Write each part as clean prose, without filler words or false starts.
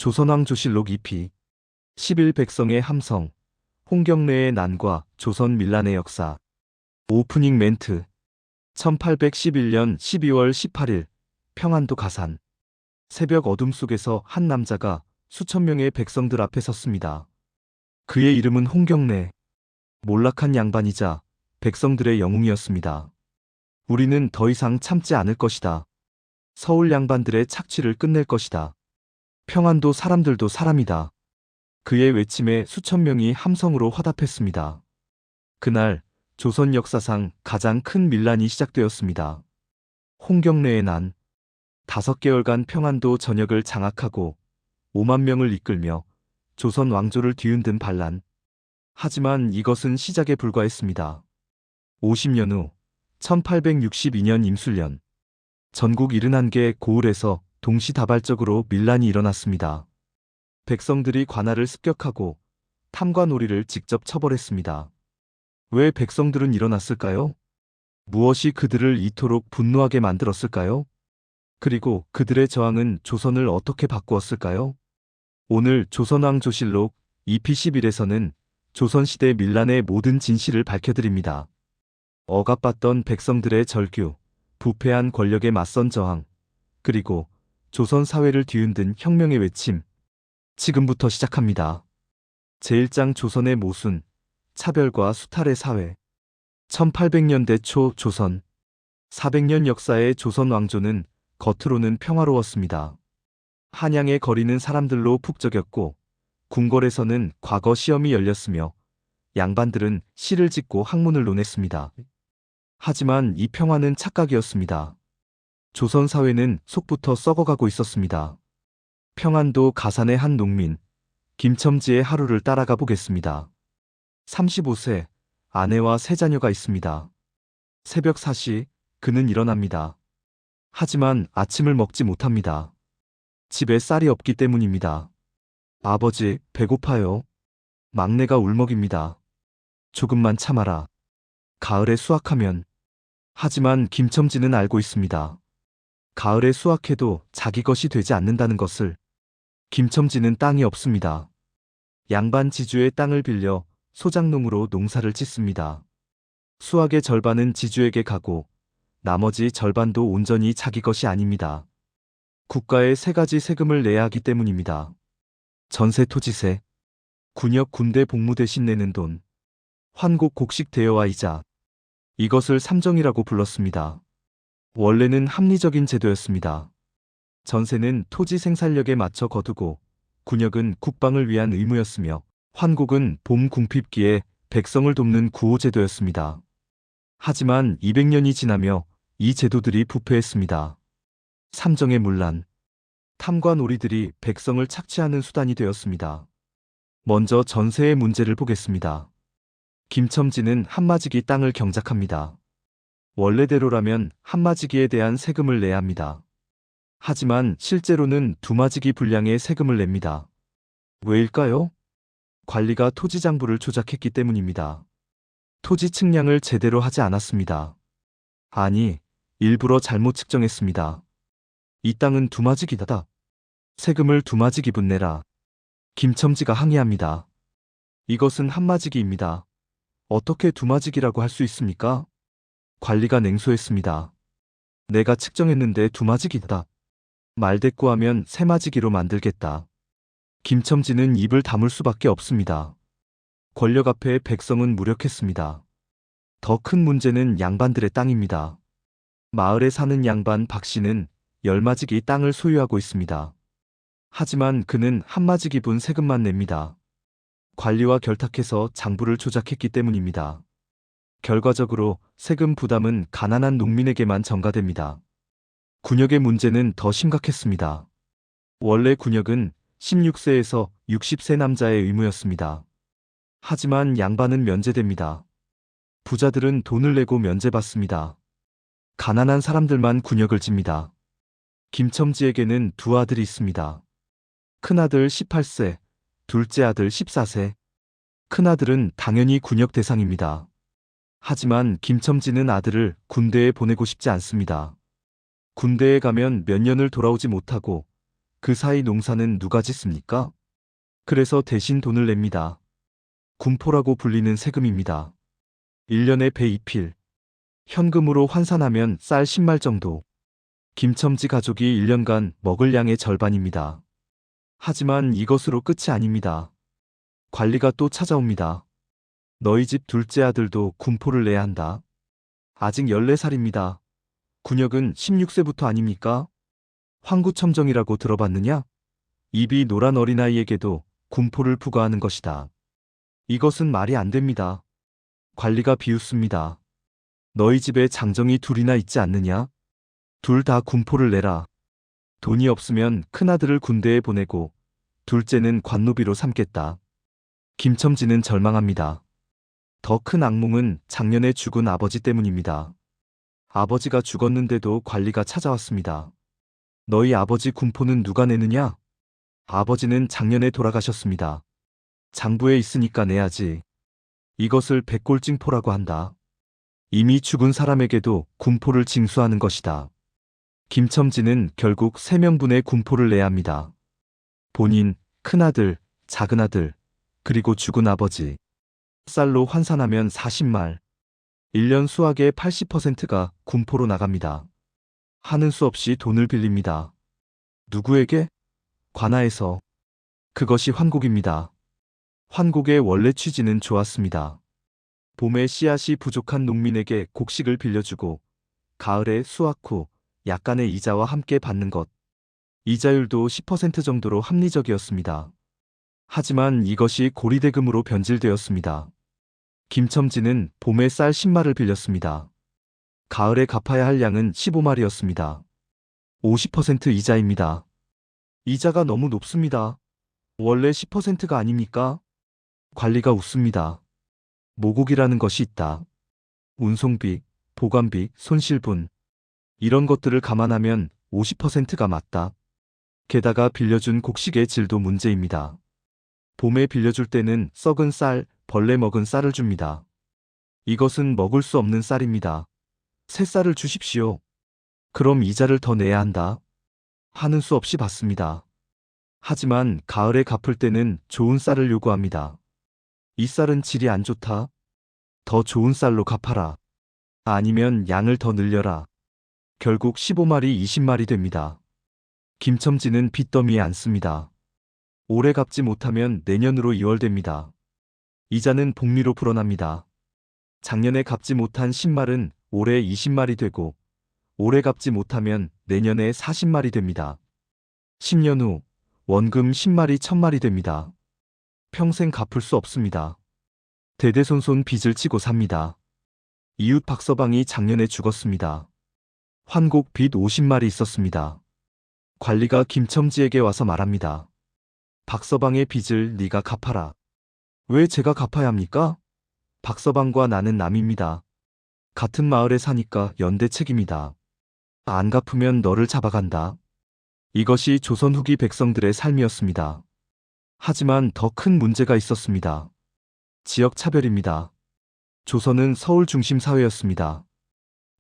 조선왕조실록 2피 11 백성의 함성, 홍경래의 난과 조선 밀란의 역사. 오프닝 멘트. 1811년 12월 18일 평안도 가산. 새벽 어둠 속에서 한 남자가 수천 명의 백성들 앞에 섰습니다. 그의 이름은 홍경래. 몰락한 양반이자 백성들의 영웅이었습니다. 우리는 더 이상 참지 않을 것이다. 서울 양반들의 착취를 끝낼 것이다. 평안도 사람들도 사람이다. 그의 외침에 수천 명이 함성으로 화답했습니다. 그날 조선 역사상 가장 큰 밀란이 시작되었습니다. 홍경래의 난. 5개월간 평안도 전역을 장악하고 5만 명을 이끌며 조선 왕조를 뒤흔든 반란. 하지만 이것은 시작에 불과했습니다. 50년 후 1862년 임술년, 전국 71개 고을에서 동시다발적으로 밀란이 일어났습니다. 백성들이 관할을 습격하고 탐관오리를 직접 처벌했습니다. 왜 백성들은 일어났을까요? 무엇이 그들을 이토록 분노하게 만들었을까요? 그리고 그들의 저항은 조선을 어떻게 바꾸었을까요? 오늘 조선왕조실록 EP11에서는 조선시대 밀란의 모든 진실을 밝혀드립니다. 억압받던 백성들의 절규, 부패한 권력에 맞선 저항, 그리고 조선 사회를 뒤흔든 혁명의 외침. 지금부터 시작합니다. 제1장 조선의 모순, 차별과 수탈의 사회. 1800년대 초 조선. 400년 역사의 조선 왕조는 겉으로는 평화로웠습니다. 한양에 거리는 사람들로 북적였고 궁궐에서는 과거 시험이 열렸으며 양반들은 시를 짓고 학문을 논했습니다. 하지만 이 평화는 착각이었습니다. 조선 사회는 속부터 썩어가고 있었습니다. 평안도 가산의 한 농민, 김첨지의 하루를 따라가 보겠습니다. 35세, 아내와 세 자녀가 있습니다. 새벽 4시, 그는 일어납니다. 하지만 아침을 먹지 못합니다. 집에 쌀이 없기 때문입니다. 아버지, 배고파요. 막내가 울먹입니다. 조금만 참아라. 가을에 수확하면. 하지만 김첨지는 알고 있습니다. 가을에 수확해도 자기 것이 되지 않는다는 것을. 김첨지는 땅이 없습니다. 양반 지주의 땅을 빌려 소작농으로 농사를 짓습니다. 수확의 절반은 지주에게 가고 나머지 절반도 온전히 자기 것이 아닙니다. 국가에 3가지 세금을 내야 하기 때문입니다. 전세 토지세, 군역 군대 복무 대신 내는 돈, 환곡 곡식 대여와 이자. 이것을 삼정이라고 불렀습니다. 원래는 합리적인 제도였습니다. 전세는 토지 생산력에 맞춰 거두고 군역은 국방을 위한 의무였으며 환곡은 봄 궁핍기에 백성을 돕는 구호제도였습니다. 하지만 200년이 지나며 이 제도들이 부패했습니다. 삼정의 문란. 탐관오리들이 백성을 착취하는 수단이 되었습니다. 먼저 전세의 문제를 보겠습니다. 김첨지는 한마지기 땅을 경작합니다. 원래대로라면 한마지기에 대한 세금을 내야 합니다. 하지만 실제로는 두마지기 분량의 세금을 냅니다. 왜일까요? 관리가 토지장부를 조작했기 때문입니다. 토지 측량을 제대로 하지 않았습니다. 아니, 일부러 잘못 측정했습니다. 이 땅은 두마지기다. 세금을 두마지기분 내라. 김첨지가 항의합니다. 이것은 한마지기입니다. 어떻게 두마지기라고 할 수 있습니까? 관리가 냉소했습니다. 내가 측정했는데 두마지기다. 말대꾸하면 세마지기로 만들겠다. 김첨지는 입을 다물 수밖에 없습니다. 권력 앞에 백성은 무력했습니다. 더 큰 문제는 양반들의 땅입니다. 마을에 사는 양반 박씨는 10마지기 땅을 소유하고 있습니다. 하지만 그는 한마지기분 세금만 냅니다. 관리와 결탁해서 장부를 조작했기 때문입니다. 결과적으로 세금 부담은 가난한 농민에게만 전가됩니다. 군역의 문제는 더 심각했습니다. 원래 군역은 16세에서 60세 남자의 의무였습니다. 하지만 양반은 면제됩니다. 부자들은 돈을 내고 면제받습니다. 가난한 사람들만 군역을 집니다. 김첨지에게는 2 아들이 있습니다. 큰아들 18세, 둘째 아들 14세. 큰아들은 당연히 군역 대상입니다. 하지만 김첨지는 아들을 군대에 보내고 싶지 않습니다. 군대에 가면 몇 년을 돌아오지 못하고 그 사이 농사는 누가 짓습니까? 그래서 대신 돈을 냅니다. 군포라고 불리는 세금입니다. 1년에 배 2필. 현금으로 환산하면 쌀 10말 정도. 김첨지 가족이 1년간 먹을 양의 절반입니다. 하지만 이것으로 끝이 아닙니다. 관리가 또 찾아옵니다. 너희 집 둘째 아들도 군포를 내야 한다. 아직 14살입니다. 군역은 16세부터 아닙니까? 황구첨정이라고 들어봤느냐? 입이 노란 어린아이에게도 군포를 부과하는 것이다. 이것은 말이 안 됩니다. 관리가 비웃습니다. 너희 집에 장정이 둘이나 있지 않느냐? 둘 다 군포를 내라. 돈이 없으면 큰아들을 군대에 보내고 둘째는 관노비로 삼겠다. 김첨지는 절망합니다. 더 큰 악몽은 작년에 죽은 아버지 때문입니다. 아버지가 죽었는데도 관리가 찾아왔습니다. 너희 아버지 군포는 누가 내느냐? 아버지는 작년에 돌아가셨습니다. 장부에 있으니까 내야지. 이것을 백골징포라고 한다. 이미 죽은 사람에게도 군포를 징수하는 것이다. 김첨지는 결국 3명분의 군포를 내야 합니다. 본인, 큰아들, 작은아들, 그리고 죽은 아버지. 쌀로 환산하면 40말. 1년 수확의 80%가 군포로 나갑니다. 하는 수 없이 돈을 빌립니다. 누구에게? 관아에서. 그것이 환곡입니다. 환곡의 원래 취지는 좋았습니다. 봄에 씨앗이 부족한 농민에게 곡식을 빌려주고 가을에 수확 후 약간의 이자와 함께 받는 것. 이자율도 10% 정도로 합리적이었습니다. 하지만 이것이 고리대금으로 변질되었습니다. 김첨지는 봄에 쌀 10말을 빌렸습니다. 가을에 갚아야 할 양은 15말이었습니다. 50% 이자입니다. 이자가 너무 높습니다. 원래 10%가 아닙니까? 관리가 웃습니다. 모곡이라는 것이 있다. 운송비, 보관비, 손실분. 이런 것들을 감안하면 50%가 맞다. 게다가 빌려준 곡식의 질도 문제입니다. 봄에 빌려줄 때는 썩은 쌀, 벌레 먹은 쌀을 줍니다. 이것은 먹을 수 없는 쌀입니다. 새 쌀을 주십시오. 그럼 이자를 더 내야 한다. 하는 수 없이 받습니다. 하지만 가을에 갚을 때는 좋은 쌀을 요구합니다. 이 쌀은 질이 안 좋다. 더 좋은 쌀로 갚아라. 아니면 양을 더 늘려라. 결국 15말이 20말이 됩니다. 김첨지는 빚더미에 앉습니다. 올해 갚지 못하면 내년으로 2월됩니다. 이자는 복리로 불어납니다. 작년에 갚지 못한 10말은 올해 20말이 되고 올해 갚지 못하면 내년에 40말이 됩니다. 10년 후 원금 10말이 1000말이 됩니다. 평생 갚을 수 없습니다. 대대손손 빚을 지고 삽니다. 이웃 박서방이 작년에 죽었습니다. 환곡 빚 50말이 있었습니다. 관리가 김첨지에게 와서 말합니다. 박서방의 빚을 네가 갚아라. 왜 제가 갚아야 합니까? 박서방과 나는 남입니다. 같은 마을에 사니까 연대 책임이다. 안 갚으면 너를 잡아간다. 이것이 조선 후기 백성들의 삶이었습니다. 하지만 더 큰 문제가 있었습니다. 지역 차별입니다. 조선은 서울 중심 사회였습니다.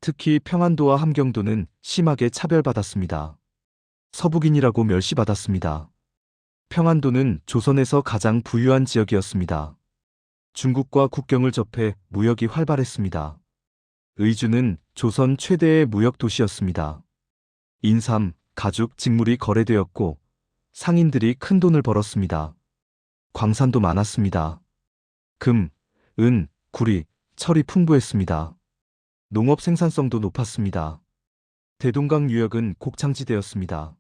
특히 평안도와 함경도는 심하게 차별받았습니다. 서북인이라고 멸시받았습니다. 평안도는 조선에서 가장 부유한 지역이었습니다. 중국과 국경을 접해 무역이 활발했습니다. 의주는 조선 최대의 무역 도시였습니다. 인삼, 가죽, 직물이 거래되었고 상인들이 큰 돈을 벌었습니다. 광산도 많았습니다. 금, 은, 구리, 철이 풍부했습니다. 농업 생산성도 높았습니다. 대동강 유역은 곡창지대였습니다.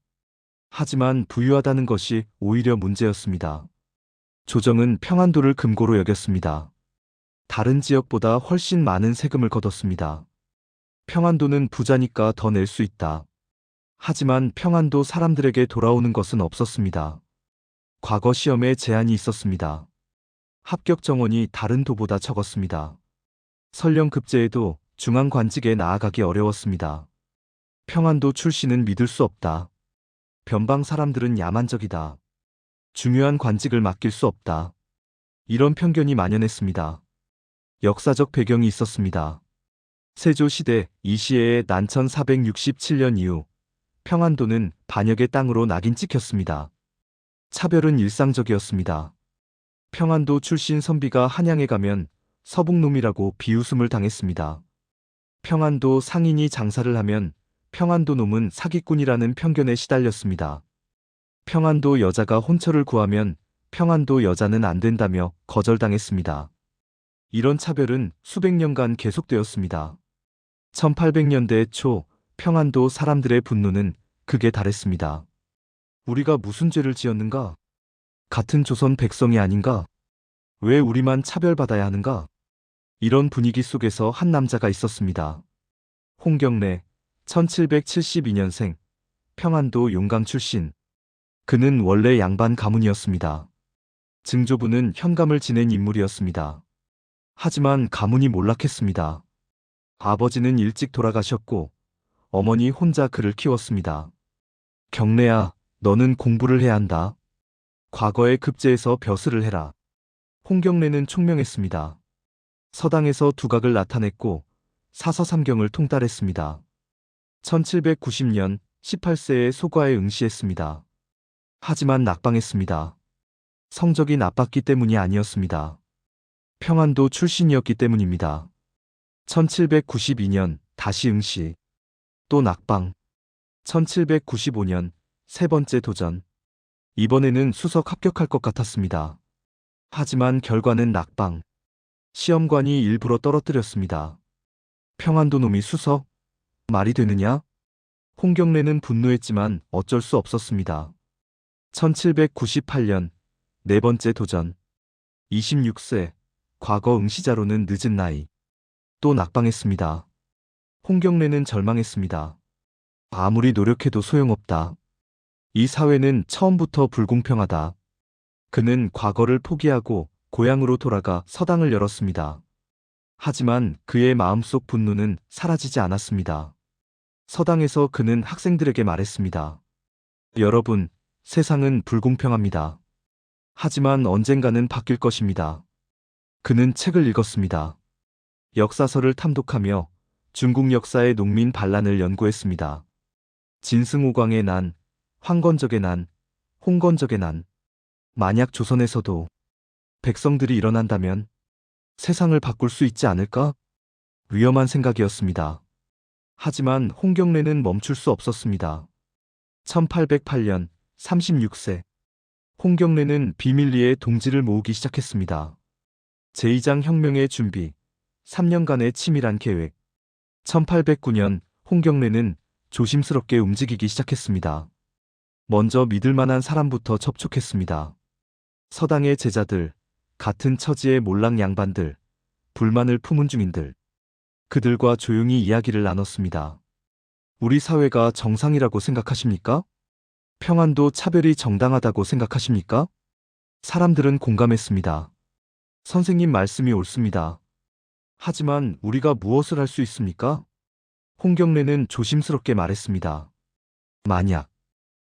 하지만 부유하다는 것이 오히려 문제였습니다. 조정은 평안도를 금고로 여겼습니다. 다른 지역보다 훨씬 많은 세금을 걷었습니다. 평안도는 부자니까 더 낼 수 있다. 하지만 평안도 사람들에게 돌아오는 것은 없었습니다. 과거 시험에 제한이 있었습니다. 합격 정원이 다른 도보다 적었습니다. 설령급제에도 중앙관직에 나아가기 어려웠습니다. 평안도 출신은 믿을 수 없다. 변방 사람들은 야만적이다. 중요한 관직을 맡길 수 없다. 이런 편견이 만연했습니다. 역사적 배경이 있었습니다. 세조시대 이시해의 난천 467년 이후 평안도는 반역의 땅으로 낙인 찍혔습니다. 차별은 일상적이었습니다. 평안도 출신 선비가 한양에 가면 서북놈이라고 비웃음을 당했습니다. 평안도 상인이 장사를 하면 평안도 놈은 사기꾼이라는 편견에 시달렸습니다. 평안도 여자가 혼처를 구하면 평안도 여자는 안 된다며 거절당했습니다. 이런 차별은 수백 년간 계속되었습니다. 1800년대 초 평안도 사람들의 분노는 극에 달했습니다. 우리가 무슨 죄를 지었는가? 같은 조선 백성이 아닌가? 왜 우리만 차별받아야 하는가? 이런 분위기 속에서 한 남자가 있었습니다. 홍경래, 1772년생, 평안도 용강 출신. 그는 원래 양반 가문이었습니다. 증조부는 현감을 지낸 인물이었습니다. 하지만 가문이 몰락했습니다. 아버지는 일찍 돌아가셨고 어머니 혼자 그를 키웠습니다. 경래야, 너는 공부를 해야 한다. 과거의 급제에서 벼슬을 해라. 홍경래는 총명했습니다. 서당에서 두각을 나타냈고 사서삼경을 통달했습니다. 1790년 18세에 소과에 응시했습니다. 하지만 낙방했습니다. 성적이 나빴기 때문이 아니었습니다. 평안도 출신이었기 때문입니다. 1792년 다시 응시, 또 낙방. 1795년 세 번째 도전. 이번에는 수석 합격할 것 같았습니다. 하지만 결과는 낙방. 시험관이 일부러 떨어뜨렸습니다. 평안도 놈이 수석? 말이 되느냐? 홍경래는 분노했지만 어쩔 수 없었습니다. 1798년 네 번째 도전. 26세, 과거 응시자로는 늦은 나이. 또 낙방했습니다. 홍경래는 절망했습니다. 아무리 노력해도 소용없다. 이 사회는 처음부터 불공평하다. 그는 과거를 포기하고 고향으로 돌아가 서당을 열었습니다. 하지만 그의 마음속 분노는 사라지지 않았습니다. 서당에서 그는 학생들에게 말했습니다. 여러분, 세상은 불공평합니다. 하지만 언젠가는 바뀔 것입니다. 그는 책을 읽었습니다. 역사서를 탐독하며 중국 역사의 농민 반란을 연구했습니다. 진승오광의 난, 황건적의 난, 홍건적의 난. 만약 조선에서도 백성들이 일어난다면 세상을 바꿀 수 있지 않을까? 위험한 생각이었습니다. 하지만 홍경래는 멈출 수 없었습니다. 1808년 36세. 홍경래는 비밀리에 동지를 모으기 시작했습니다. 제2장 혁명의 준비, 3년간의 치밀한 계획. 1809년 홍경래는 조심스럽게 움직이기 시작했습니다. 먼저 믿을 만한 사람부터 접촉했습니다. 서당의 제자들, 같은 처지의 몰락 양반들, 불만을 품은 중인들. 그들과 조용히 이야기를 나눴습니다. 우리 사회가 정상이라고 생각하십니까? 평안도 차별이 정당하다고 생각하십니까? 사람들은 공감했습니다. 선생님 말씀이 옳습니다. 하지만 우리가 무엇을 할 수 있습니까? 홍경래는 조심스럽게 말했습니다. 만약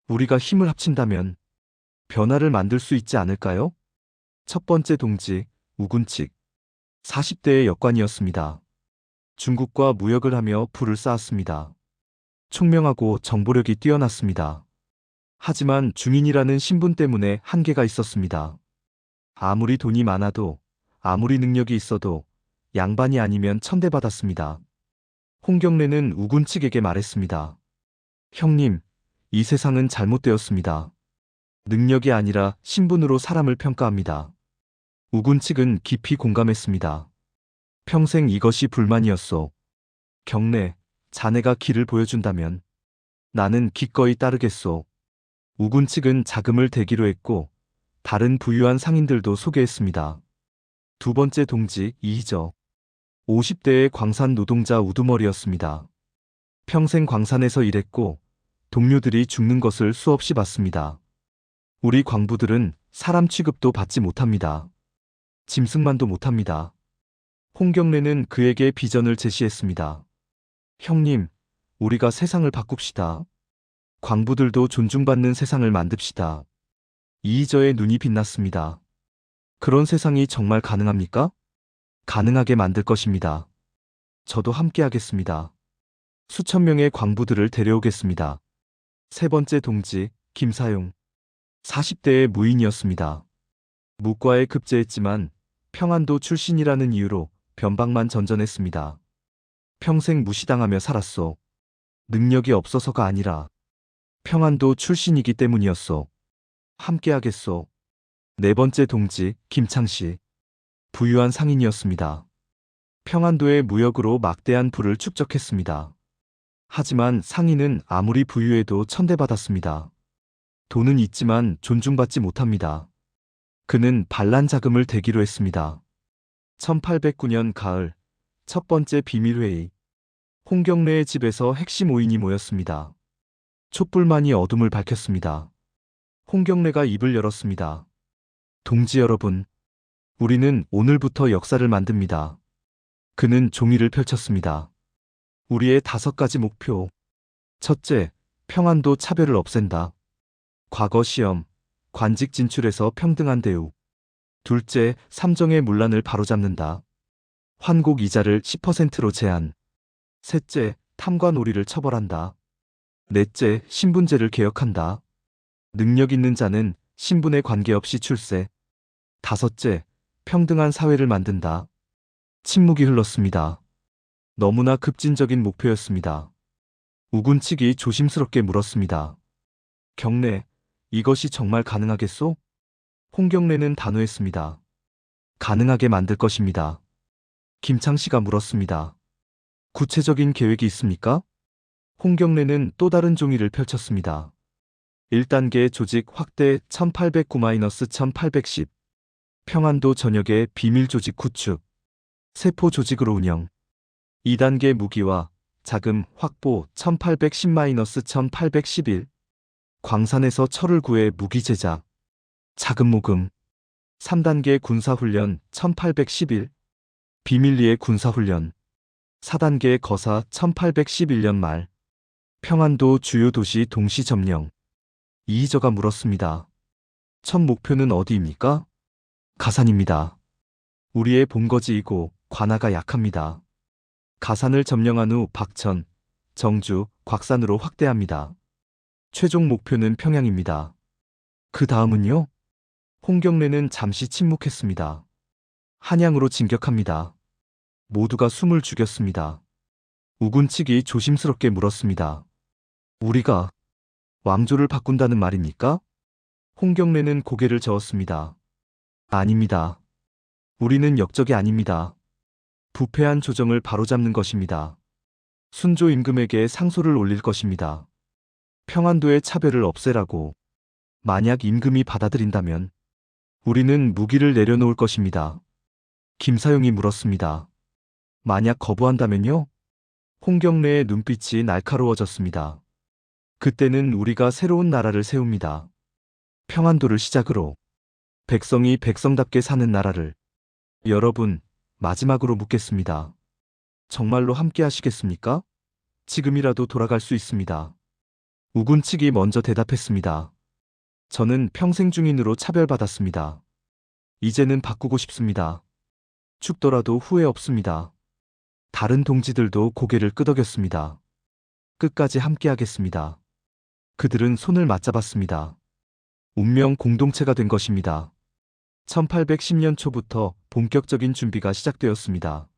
우리가 힘을 합친다면 변화를 만들 수 있지 않을까요? 첫 번째 동지, 우군칙. 40대의 역관이었습니다. 중국과 무역을 하며 부를 쌓았습니다. 총명하고 정보력이 뛰어났습니다. 하지만 중인이라는 신분 때문에 한계가 있었습니다. 아무리 돈이 많아도, 아무리 능력이 있어도 양반이 아니면 천대받았습니다. 홍경래는 우군칙에게 말했습니다. 형님, 이 세상은 잘못되었습니다. 능력이 아니라 신분으로 사람을 평가합니다. 우군칙은 깊이 공감했습니다. 평생 이것이 불만이었소. 경래, 자네가 길을 보여준다면 나는 기꺼이 따르겠소. 우군칙은 자금을 대기로 했고 다른 부유한 상인들도 소개했습니다. 두 번째 동지 이희저. 50대의 광산 노동자 우두머리였습니다. 평생 광산에서 일했고 동료들이 죽는 것을 수없이 봤습니다. 우리 광부들은 사람 취급도 받지 못합니다. 짐승만도 못합니다. 홍경래는 그에게 비전을 제시했습니다. 형님, 우리가 세상을 바꿉시다. 광부들도 존중받는 세상을 만듭시다. 이희저의 눈이 빛났습니다. 그런 세상이 정말 가능합니까? 가능하게 만들 것입니다. 저도 함께 하겠습니다. 수천 명의 광부들을 데려오겠습니다. 세 번째 동지, 김사용. 40대의 무인이었습니다. 무과에 급제했지만 평안도 출신이라는 이유로 변방만 전전했습니다. 평생 무시당하며 살았소. 능력이 없어서가 아니라 평안도 출신이기 때문이었소. 함께하겠소. 네 번째 동지, 김창씨. 부유한 상인이었습니다. 평안도의 무역으로 막대한 부를 축적했습니다. 하지만 상인은 아무리 부유해도 천대받았습니다. 돈은 있지만 존중받지 못합니다. 그는 반란 자금을 대기로 했습니다. 1809년 가을, 첫 번째 비밀회의. 홍경래의 집에서 핵심 5인이 모였습니다. 촛불만이 어둠을 밝혔습니다. 홍경래가 입을 열었습니다. 동지 여러분, 우리는 오늘부터 역사를 만듭니다. 그는 종이를 펼쳤습니다. 우리의 5가지 목표. 첫째, 평안도 차별을 없앤다. 과거 시험, 관직 진출에서 평등한 대우. 둘째, 삼정의 문란을 바로잡는다. 환곡 이자를 10%로 제한. 셋째, 탐과 놀이를 처벌한다. 넷째, 신분제를 개혁한다. 능력 있는 자는 신분에 관계없이 출세. 다섯째, 평등한 사회를 만든다. 침묵이 흘렀습니다. 너무나 급진적인 목표였습니다. 우군 측이 조심스럽게 물었습니다. 경례, 이것이 정말 가능하겠소? 홍경래는 단호했습니다. 가능하게 만들 것입니다. 김창씨가 물었습니다. 구체적인 계획이 있습니까? 홍경래는 또 다른 종이를 펼쳤습니다. 1단계 조직 확대 1809-1810. 평안도 전역의 비밀 조직 구축. 세포 조직으로 운영. 2단계 무기와 자금 확보 1810-1811. 광산에서 철을 구해 무기 제작. 자금 모금. 3단계 군사훈련 1811. 비밀리에 군사훈련. 4단계 거사 1811년 말. 평안도 주요 도시 동시 점령. 이희저가 물었습니다. 첫 목표는 어디입니까? 가산입니다. 우리의 본거지이고 관아가 약합니다. 가산을 점령한 후 박천, 정주, 곽산으로 확대합니다. 최종 목표는 평양입니다. 그 다음은요? 홍경래는 잠시 침묵했습니다. 한양으로 진격합니다. 모두가 숨을 죽였습니다. 우군 측이 조심스럽게 물었습니다. 우리가 왕조를 바꾼다는 말입니까? 홍경래는 고개를 저었습니다. 아닙니다. 우리는 역적이 아닙니다. 부패한 조정을 바로잡는 것입니다. 순조 임금에게 상소를 올릴 것입니다. 평안도의 차별을 없애라고. 만약 임금이 받아들인다면 우리는 무기를 내려놓을 것입니다. 김사용이 물었습니다. 만약 거부한다면요? 홍경래의 눈빛이 날카로워졌습니다. 그때는 우리가 새로운 나라를 세웁니다. 평안도를 시작으로 백성이 백성답게 사는 나라를. 여러분, 마지막으로 묻겠습니다. 정말로 함께 하시겠습니까? 지금이라도 돌아갈 수 있습니다. 우군 측이 먼저 대답했습니다. 저는 평생 중인으로 차별받았습니다. 이제는 바꾸고 싶습니다. 죽더라도 후회 없습니다. 다른 동지들도 고개를 끄덕였습니다. 끝까지 함께하겠습니다. 그들은 손을 맞잡았습니다. 운명 공동체가 된 것입니다. 1810년 초부터 본격적인 준비가 시작되었습니다.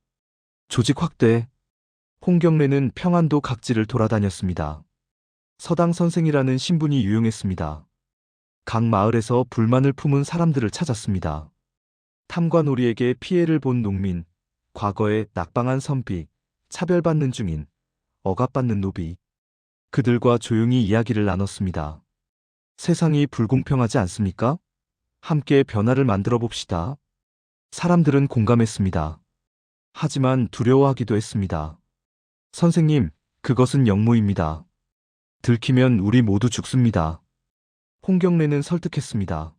조직 확대. 홍경래는 평안도 각지를 돌아다녔습니다. 서당 선생이라는 신분이 유용했습니다. 각 마을에서 불만을 품은 사람들을 찾았습니다. 탐과 놀이에게 피해를 본 농민, 과거에 낙방한 선비, 차별받는 중인, 억압받는 노비. 그들과 조용히 이야기를 나눴습니다. 세상이 불공평하지 않습니까? 함께 변화를 만들어 봅시다. 사람들은 공감했습니다. 하지만 두려워하기도 했습니다. 선생님, 그것은 역모입니다. 들키면 우리 모두 죽습니다. 홍경래는 설득했습니다.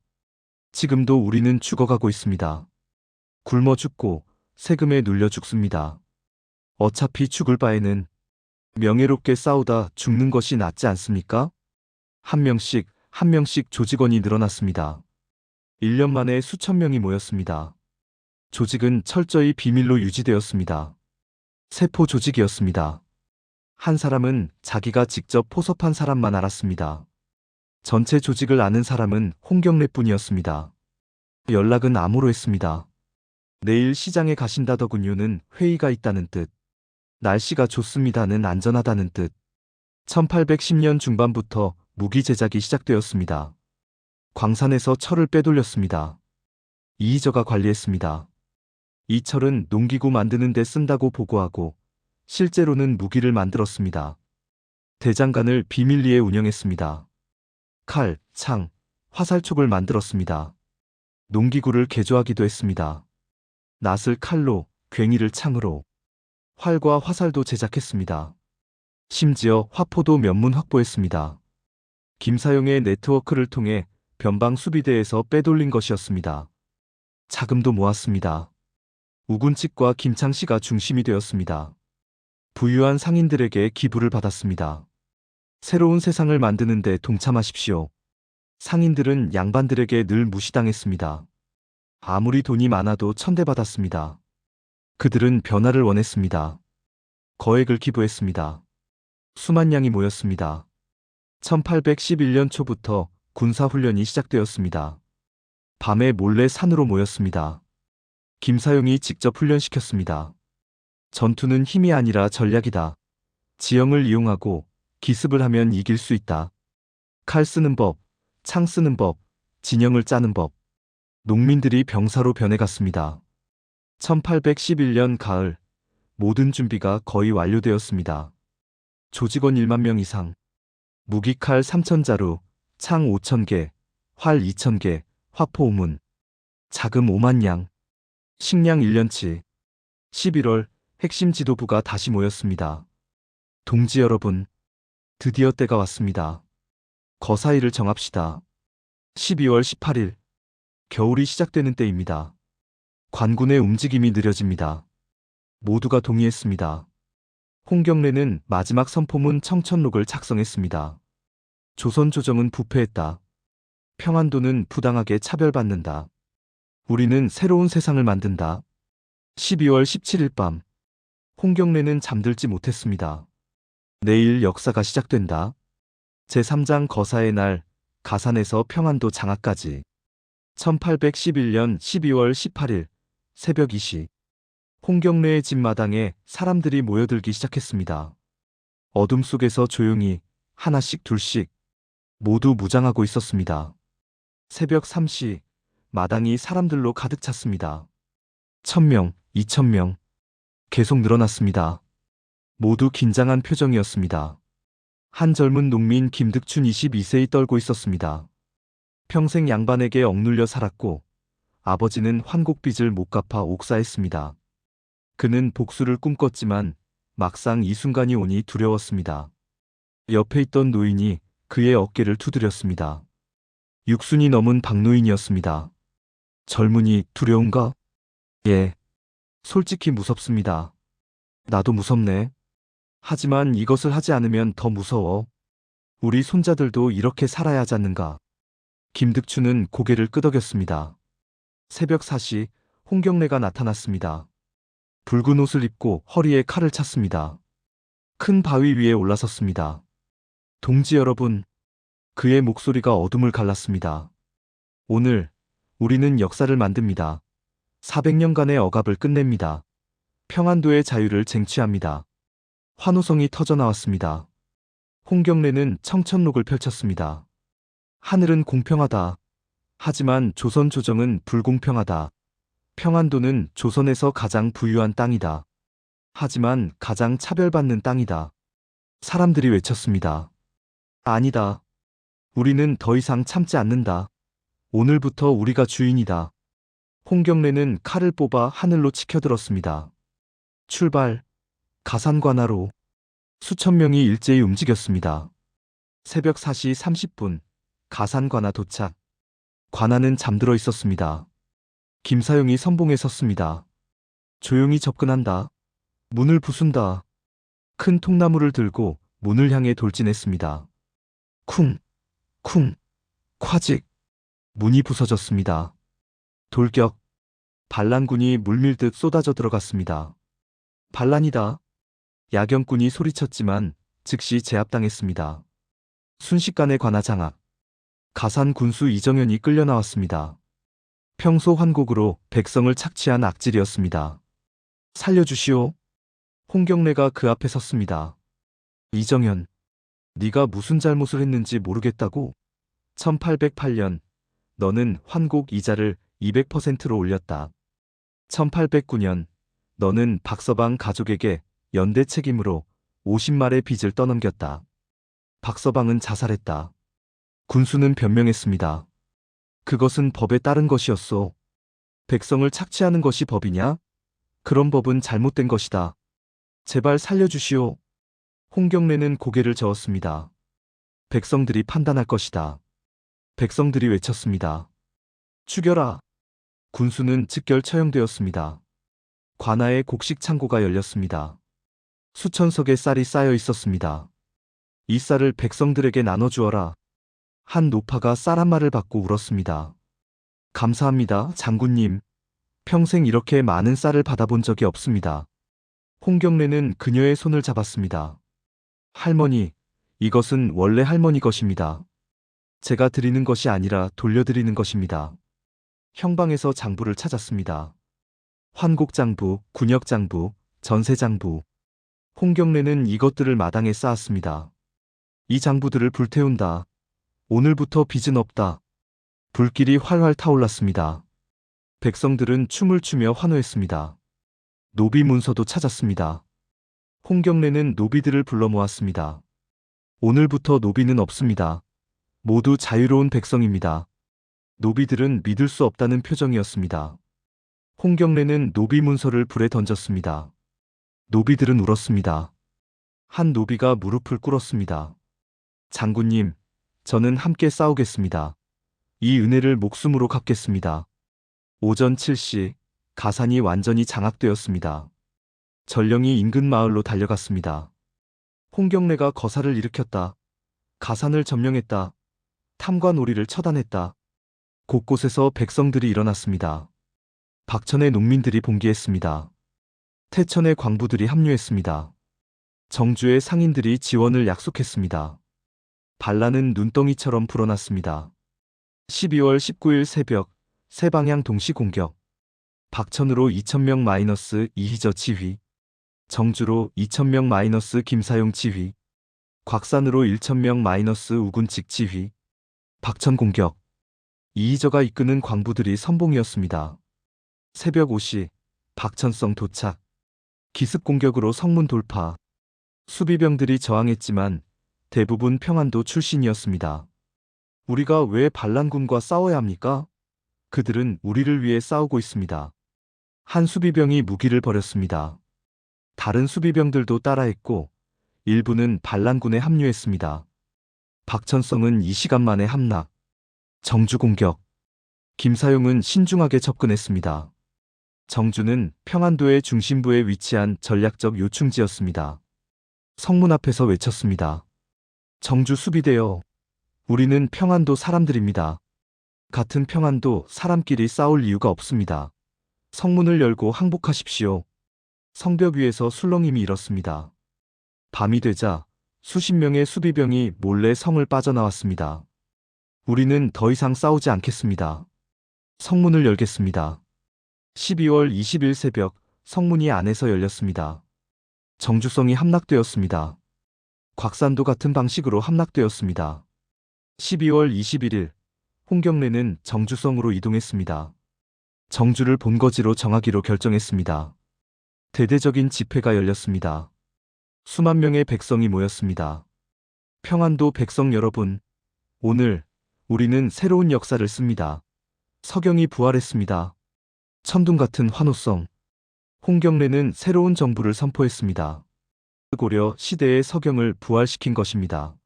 지금도 우리는 죽어가고 있습니다. 굶어 죽고 세금에 눌려 죽습니다. 어차피 죽을 바에는 명예롭게 싸우다 죽는 것이 낫지 않습니까? 한 명씩 조직원이 늘어났습니다. 1년 만에 수천 명이 모였습니다. 조직은 철저히 비밀로 유지되었습니다. 세포 조직이었습니다. 한 사람은 자기가 직접 포섭한 사람만 알았습니다. 전체 조직을 아는 사람은 홍경래뿐이었습니다. 연락은 암호로 했습니다. 내일 시장에 가신다더군요는 회의가 있다는 뜻. 날씨가 좋습니다는 안전하다는 뜻. 1810년 중반부터 무기 제작이 시작되었습니다. 광산에서 철을 빼돌렸습니다. 이의저가 관리했습니다. 이 철은 농기구 만드는 데 쓴다고 보고하고 실제로는 무기를 만들었습니다. 대장간을 비밀리에 운영했습니다. 칼, 창, 화살촉을 만들었습니다. 농기구를 개조하기도 했습니다. 낫을 칼로, 괭이를 창으로, 활과 화살도 제작했습니다. 심지어 화포도 면문 확보했습니다. 김사용의 네트워크를 통해 변방 수비대에서 빼돌린 것이었습니다. 자금도 모았습니다. 우군칙과 김창씨가 중심이 되었습니다. 부유한 상인들에게 기부를 받았습니다. 새로운 세상을 만드는 데 동참하십시오. 상인들은 양반들에게 늘 무시당했습니다. 아무리 돈이 많아도 천대받았습니다. 그들은 변화를 원했습니다. 거액을 기부했습니다. 수만 양이 모였습니다. 1811년 초부터 군사훈련이 시작되었습니다. 밤에 몰래 산으로 모였습니다. 김사용이 직접 훈련시켰습니다. 전투는 힘이 아니라 전략이다. 지형을 이용하고 기습을 하면 이길 수 있다. 칼 쓰는 법, 창 쓰는 법, 진영을 짜는 법. 농민들이 병사로 변해갔습니다. 1811년 가을, 모든 준비가 거의 완료되었습니다. 조직원 1만 명 이상, 무기칼 3,000자루, 창 5,000개, 활 2,000개, 화포 5문, 자금 5만 양, 식량 1년치. 11월, 핵심 지도부가 다시 모였습니다. 동지 여러분, 드디어 때가 왔습니다. 거사일을 정합시다. 12월 18일, 겨울이 시작되는 때입니다. 관군의 움직임이 느려집니다. 모두가 동의했습니다. 홍경래는 마지막 선포문 청천록을 작성했습니다. 조선 조정은 부패했다. 평안도는 부당하게 차별받는다. 우리는 새로운 세상을 만든다. 12월 17일 밤, 홍경래는 잠들지 못했습니다. 내일 역사가 시작된다. 제3장 거사의 날, 가산에서 평안도 장악까지. 1811년 12월 18일, 새벽 2시. 홍경래의 집 마당에 사람들이 모여들기 시작했습니다. 어둠 속에서 조용히 하나씩 둘씩 모두 무장하고 있었습니다. 새벽 3시 마당이 사람들로 가득 찼습니다. 1,000명, 2,000명 계속 늘어났습니다. 모두 긴장한 표정이었습니다. 한 젊은 농민 김득춘 22세이 떨고 있었습니다. 평생 양반에게 억눌려 살았고 아버지는 환곡빚을 못 갚아 옥사했습니다. 그는 복수를 꿈꿨지만 막상 이 순간이 오니 두려웠습니다. 옆에 있던 노인이 그의 어깨를 두드렸습니다. 60이 넘은 박노인이었습니다. 젊은이 두려운가? 예. 솔직히 무섭습니다. 나도 무섭네. 하지만 이것을 하지 않으면 더 무서워. 우리 손자들도 이렇게 살아야 하지 않는가? 김득춘은 고개를 끄덕였습니다. 새벽 4시 홍경래가 나타났습니다. 붉은 옷을 입고 허리에 칼을 찼습니다. 큰 바위 위에 올라섰습니다. 동지 여러분, 그의 목소리가 어둠을 갈랐습니다. 오늘 우리는 역사를 만듭니다. 400년간의 억압을 끝냅니다. 평안도의 자유를 쟁취합니다. 환호성이 터져나왔습니다. 홍경래는 청천록을 펼쳤습니다. 하늘은 공평하다. 하지만 조선 조정은 불공평하다. 평안도는 조선에서 가장 부유한 땅이다. 하지만 가장 차별받는 땅이다. 사람들이 외쳤습니다. 아니다. 우리는 더 이상 참지 않는다. 오늘부터 우리가 주인이다. 홍경래는 칼을 뽑아 하늘로 치켜들었습니다. 출발. 가산관하로. 수천 명이 일제히 움직였습니다. 새벽 4시 30분. 가산관하 도착. 관하는 잠들어 있었습니다. 김사용이 선봉에 섰습니다. 조용히 접근한다. 문을 부순다. 큰 통나무를 들고 문을 향해 돌진했습니다. 쿵, 쿵, 콰직. 문이 부서졌습니다. 돌격. 반란군이 물밀듯 쏟아져 들어갔습니다. 반란이다. 야경꾼이 소리쳤지만 즉시 제압당했습니다. 순식간에 관하장악. 가산 군수 이정현이 끌려 나왔습니다. 평소 환곡으로 백성을 착취한 악질이었습니다. 살려주시오. 홍경래가 그 앞에 섰습니다. 이정현, 네가 무슨 잘못을 했는지 모르겠다고? 1808년 너는 환곡 이자를 200%로 올렸다. 1809년 너는 박서방 가족에게 연대 책임으로 50말의 빚을 떠넘겼다. 박서방은 자살했다. 군수는 변명했습니다. 그것은 법에 따른 것이었소. 백성을 착취하는 것이 법이냐? 그런 법은 잘못된 것이다. 제발 살려주시오. 홍경래는 고개를 저었습니다. 백성들이 판단할 것이다. 백성들이 외쳤습니다. 죽여라. 군수는 즉결 처형되었습니다. 관아의 곡식 창고가 열렸습니다. 수천 석의 쌀이 쌓여 있었습니다. 이 쌀을 백성들에게 나눠주어라. 한 노파가 쌀 한 마를 받고 울었습니다. 감사합니다, 장군님. 평생 이렇게 많은 쌀을 받아본 적이 없습니다. 홍경래는 그녀의 손을 잡았습니다. 할머니, 이것은 원래 할머니 것입니다. 제가 드리는 것이 아니라 돌려드리는 것입니다. 형방에서 장부를 찾았습니다. 환곡장부, 군역장부, 전세장부. 홍경래는 이것들을 마당에 쌓았습니다. 이 장부들을 불태운다. 오늘부터 빚은 없다. 불길이 활활 타올랐습니다. 백성들은 춤을 추며 환호했습니다. 노비 문서도 찾았습니다. 홍경래는 노비들을 불러 모았습니다. 오늘부터 노비는 없습니다. 모두 자유로운 백성입니다. 노비들은 믿을 수 없다는 표정이었습니다. 홍경래는 노비 문서를 불에 던졌습니다. 노비들은 울었습니다. 한 노비가 무릎을 꿇었습니다. 장군님, 저는 함께 싸우겠습니다. 이 은혜를 목숨으로 갚겠습니다. 오전 7시 가산이 완전히 장악되었습니다. 전령이 인근 마을로 달려갔습니다. 홍경래가 거사를 일으켰다. 가산을 점령했다. 탐과 놀이를 처단했다. 곳곳에서 백성들이 일어났습니다. 박천의 농민들이 봉기했습니다. 태천의 광부들이 합류했습니다. 정주의 상인들이 지원을 약속했습니다. 반란은 눈덩이처럼 불어났습니다. 12월 19일 새벽 세 방향 동시 공격. 박천으로 2,000명 마이너스 이희저 지휘. 정주로 2,000명 마이너스 김사용 지휘. 곽산으로 1,000명 마이너스 우군칙 지휘. 박천 공격. 이희저가 이끄는 광부들이 선봉이었습니다. 새벽 5시 박천성 도착. 기습 공격으로 성문 돌파. 수비병들이 저항했지만 대부분 평안도 출신이었습니다. 우리가 왜 반란군과 싸워야 합니까? 그들은 우리를 위해 싸우고 있습니다. 한 수비병이 무기를 버렸습니다. 다른 수비병들도 따라했고 일부는 반란군에 합류했습니다. 박천성은 이 시간 만에 함락. 정주 공격. 김사용은 신중하게 접근했습니다. 정주는 평안도의 중심부에 위치한 전략적 요충지였습니다. 성문 앞에서 외쳤습니다. 정주 수비대여. 우리는 평안도 사람들입니다. 같은 평안도 사람끼리 싸울 이유가 없습니다. 성문을 열고 항복하십시오. 성벽 위에서 술렁임이 일었습니다. 밤이 되자 수십 명의 수비병이 몰래 성을 빠져나왔습니다. 우리는 더 이상 싸우지 않겠습니다. 성문을 열겠습니다. 12월 20일 새벽 성문이 안에서 열렸습니다. 정주성이 함락되었습니다. 곽산도 같은 방식으로 함락되었습니다. 12월 21일 홍경래는 정주성으로 이동했습니다. 정주를 본거지로 정하기로 결정했습니다. 대대적인 집회가 열렸습니다. 수만 명의 백성이 모였습니다. 평안도 백성 여러분, 오늘 우리는 새로운 역사를 씁니다. 서경이 부활했습니다. 천둥 같은 환호성. 홍경래는 새로운 정부를 선포했습니다. 고려 시대의 서경을 부활시킨 것입니다.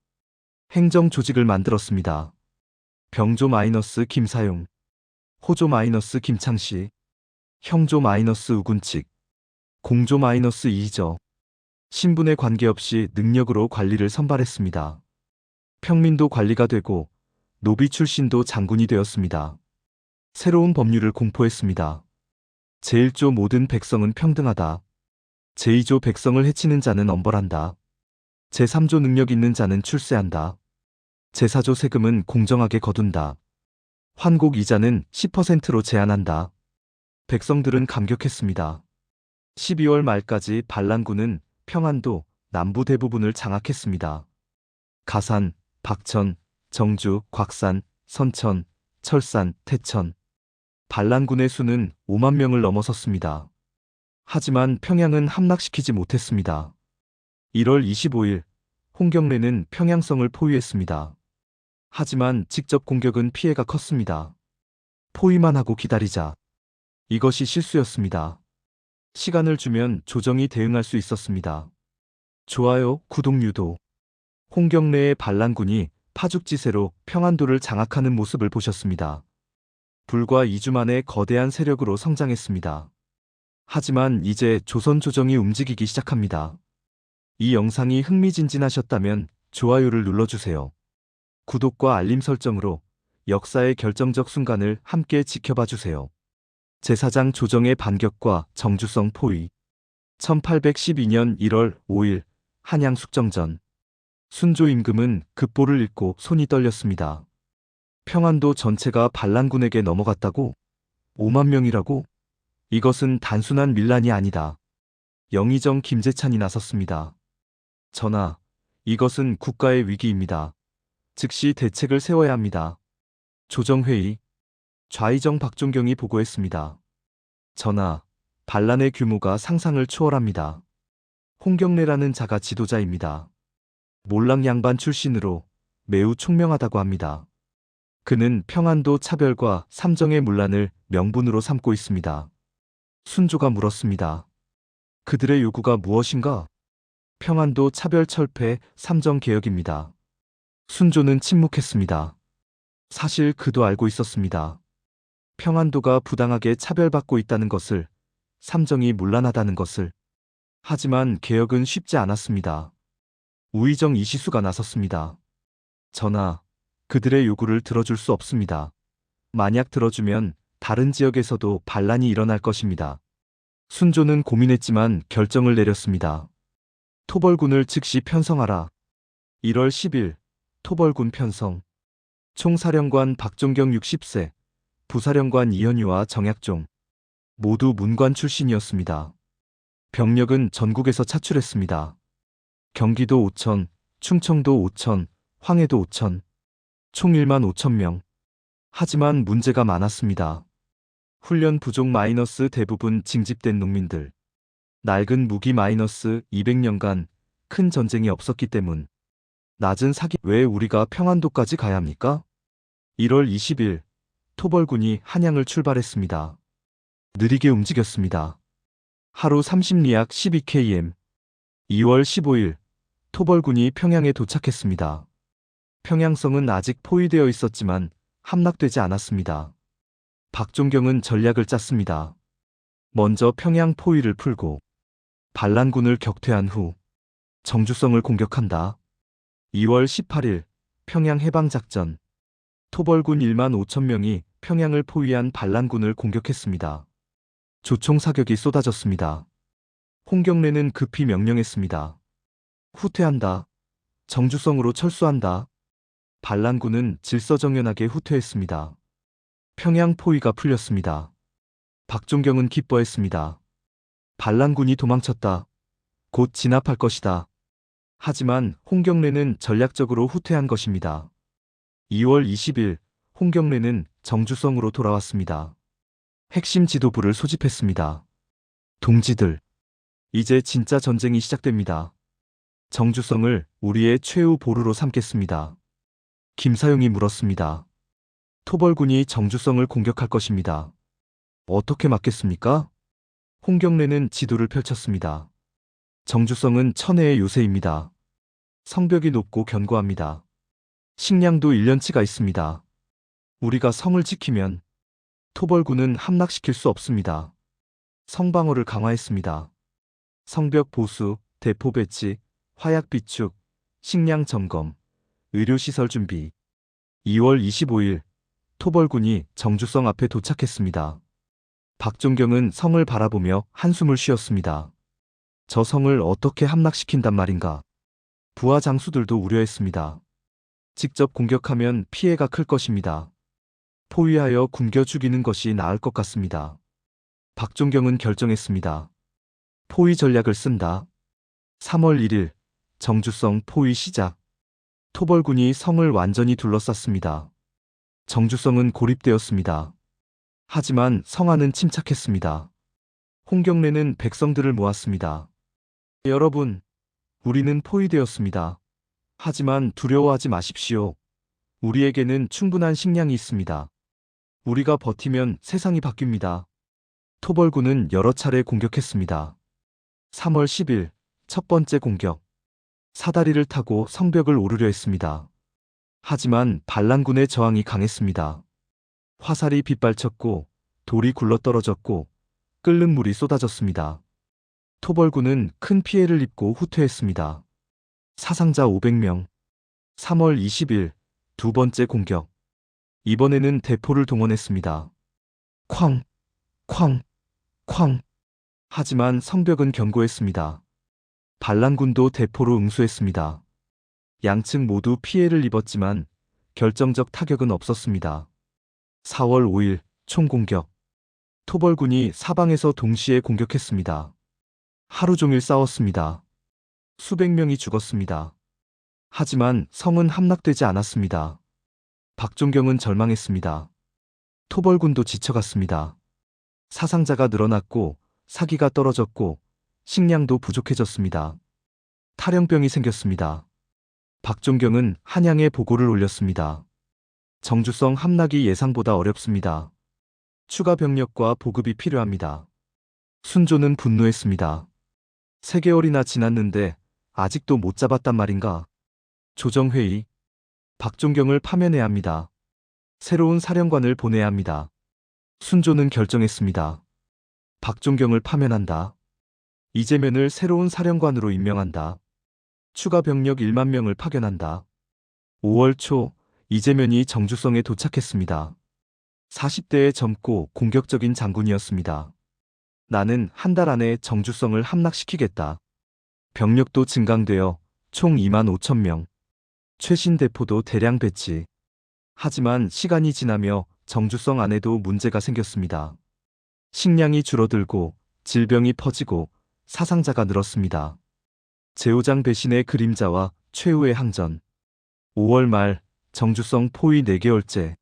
행정 조직을 만들었습니다. 병조 마이너스 김사용, 호조 마이너스 김창시, 형조 마이너스 우군칙, 공조 마이너스 이희저. 신분에 관계없이 능력으로 관리를 선발했습니다. 평민도 관리가 되고 노비 출신도 장군이 되었습니다. 새로운 법률을 공포했습니다. 제1조 모든 백성은 평등하다. 제2조 백성을 해치는 자는 엄벌한다. 제3조 능력 있는 자는 출세한다. 제4조 세금은 공정하게 거둔다. 환곡 이자는 10%로 제한한다. 백성들은 감격했습니다. 12월 말까지 반란군은 평안도 남부 대부분을 장악했습니다. 가산, 박천, 정주, 곽산, 선천, 철산, 태천. 반란군의 수는 5만 명을 넘어섰습니다. 하지만 평양은 함락시키지 못했습니다. 1월 25일, 홍경래는 평양성을 포위했습니다. 하지만 직접 공격은 피해가 컸습니다. 포위만 하고 기다리자. 이것이 실수였습니다. 시간을 주면 조정이 대응할 수 있었습니다. 좋아요, 구독 유도. 홍경래의 반란군이 파죽지세로 평안도를 장악하는 모습을 보셨습니다. 불과 2주 만에 거대한 세력으로 성장했습니다. 하지만 이제 조선 조정이 움직이기 시작합니다. 이 영상이 흥미진진하셨다면 좋아요를 눌러주세요. 구독과 알림 설정으로 역사의 결정적 순간을 함께 지켜봐 주세요. 제4장 조정의 반격과 정주성 포위. 1812년 1월 5일 한양 숙정전. 순조 임금은 급보를 읽고 손이 떨렸습니다. 평안도 전체가 반란군에게 넘어갔다고? 5만 명이라고? 이것은 단순한 밀란이 아니다. 영의정 김재찬이 나섰습니다. 전하, 이것은 국가의 위기입니다. 즉시 대책을 세워야 합니다. 조정회의. 좌의정 박종경이 보고했습니다. 전하, 반란의 규모가 상상을 초월합니다. 홍경래라는 자가 지도자입니다. 몰락 양반 출신으로 매우 총명하다고 합니다. 그는 평안도 차별과 삼정의 문란을 명분으로 삼고 있습니다. 순조가 물었습니다. 그들의 요구가 무엇인가? 평안도 차별 철폐, 삼정 개혁입니다. 순조는 침묵했습니다. 사실 그도 알고 있었습니다. 평안도가 부당하게 차별받고 있다는 것을, 삼정이 문란하다는 것을. 하지만 개혁은 쉽지 않았습니다. 우의정 이시수가 나섰습니다. 전하, 그들의 요구를 들어줄 수 없습니다. 만약 들어주면 다른 지역에서도 반란이 일어날 것입니다. 순조는 고민했지만 결정을 내렸습니다. 토벌군을 즉시 편성하라. 1월 10일, 토벌군 편성. 총사령관 박종경 60세, 부사령관 이현유와 정약종. 모두 문관 출신이었습니다. 병력은 전국에서 차출했습니다. 경기도 5천, 충청도 5천, 황해도 5천. 총 1만 5천 명. 하지만 문제가 많았습니다. 훈련 부족 마이너스 대부분 징집된 농민들. 낡은 무기 마이너스 200년간 큰 전쟁이 없었기 때문. 낮은 사기. 왜 우리가 평안도까지 가야 합니까? 1월 20일 토벌군이 한양을 출발했습니다. 느리게 움직였습니다. 하루 30리약 12km. 2월 15일 토벌군이 평양에 도착했습니다. 평양성은 아직 포위되어 있었지만 함락되지 않았습니다. 박종경은 전략을 짰습니다. 먼저 평양 포위를 풀고 반란군을 격퇴한 후 정주성을 공격한다. 2월 18일 평양 해방작전. 토벌군 1만 5천 명이 평양을 포위한 반란군을 공격했습니다. 조총 사격이 쏟아졌습니다. 홍경래는 급히 명령했습니다. 후퇴한다. 정주성으로 철수한다. 반란군은 질서정연하게 후퇴했습니다. 평양 포위가 풀렸습니다. 박종경은 기뻐했습니다. 반란군이 도망쳤다. 곧 진압할 것이다. 하지만 홍경래는 전략적으로 후퇴한 것입니다. 2월 20일 홍경래는 정주성으로 돌아왔습니다. 핵심 지도부를 소집했습니다. 동지들, 이제 진짜 전쟁이 시작됩니다. 정주성을 우리의 최후 보루로 삼겠습니다. 김사용이 물었습니다. 토벌군이 정주성을 공격할 것입니다. 어떻게 막겠습니까? 홍경래는 지도를 펼쳤습니다. 정주성은 천혜의 요새입니다. 성벽이 높고 견고합니다. 식량도 1년치가 있습니다. 우리가 성을 지키면 토벌군은 함락시킬 수 없습니다. 성방어를 강화했습니다. 성벽 보수, 대포 배치, 화약 비축, 식량 점검, 의료시설 준비. 2월 25일 토벌군이 정주성 앞에 도착했습니다. 박종경은 성을 바라보며 한숨을 쉬었습니다. 저 성을 어떻게 함락시킨단 말인가. 부하 장수들도 우려했습니다. 직접 공격하면 피해가 클 것입니다. 포위하여 굶겨 죽이는 것이 나을 것 같습니다. 박종경은 결정했습니다. 포위 전략을 쓴다. 3월 1일 정주성 포위 시작. 토벌군이 성을 완전히 둘러쌌습니다. 정주성은 고립되었습니다. 하지만 성 안은 침착했습니다. 홍경래는 백성들을 모았습니다. 여러분, 우리는 포위되었습니다. 하지만 두려워하지 마십시오. 우리에게는 충분한 식량이 있습니다. 우리가 버티면 세상이 바뀝니다. 토벌군은 여러 차례 공격했습니다. 3월 10일 첫 번째 공격. 사다리를 타고 성벽을 오르려 했습니다. 하지만 반란군의 저항이 강했습니다. 화살이 빗발쳤고 돌이 굴러떨어졌고 끓는 물이 쏟아졌습니다. 토벌군은 큰 피해를 입고 후퇴했습니다. 사상자 500명. 3월 20일 두 번째 공격. 이번에는 대포를 동원했습니다. 쾅, 쾅, 쾅. 하지만 성벽은 견고했습니다. 반란군도 대포로 응수했습니다. 양측 모두 피해를 입었지만 결정적 타격은 없었습니다. 4월 5일 총공격. 토벌군이 사방에서 동시에 공격했습니다. 하루 종일 싸웠습니다. 수백 명이 죽었습니다. 하지만 성은 함락되지 않았습니다. 박종경은 절망했습니다. 토벌군도 지쳐갔습니다. 사상자가 늘어났고 사기가 떨어졌고 식량도 부족해졌습니다. 탈영병이 생겼습니다. 박종경은 한양에 보고를 올렸습니다. 정주성 함락이 예상보다 어렵습니다. 추가 병력과 보급이 필요합니다. 순조는 분노했습니다. 3개월이나 지났는데 아직도 못 잡았단 말인가? 조정회의. 박종경을 파면해야 합니다. 새로운 사령관을 보내야 합니다. 순조는 결정했습니다. 박종경을 파면한다. 이재면을 새로운 사령관으로 임명한다. 추가 병력 1만 명을 파견한다. 5월 초 이재면이 정주성에 도착했습니다. 40대의 젊고 공격적인 장군이었습니다. 나는 한 달 안에 정주성을 함락시키겠다. 병력도 증강되어 총 2만 5천 명. 최신 대포도 대량 배치. 하지만 시간이 지나며 정주성 안에도 문제가 생겼습니다. 식량이 줄어들고 질병이 퍼지고 사상자가 늘었습니다. 제오장 배신의 그림자와 최후의 항전. 5월 말 정주성 포위 4개월째.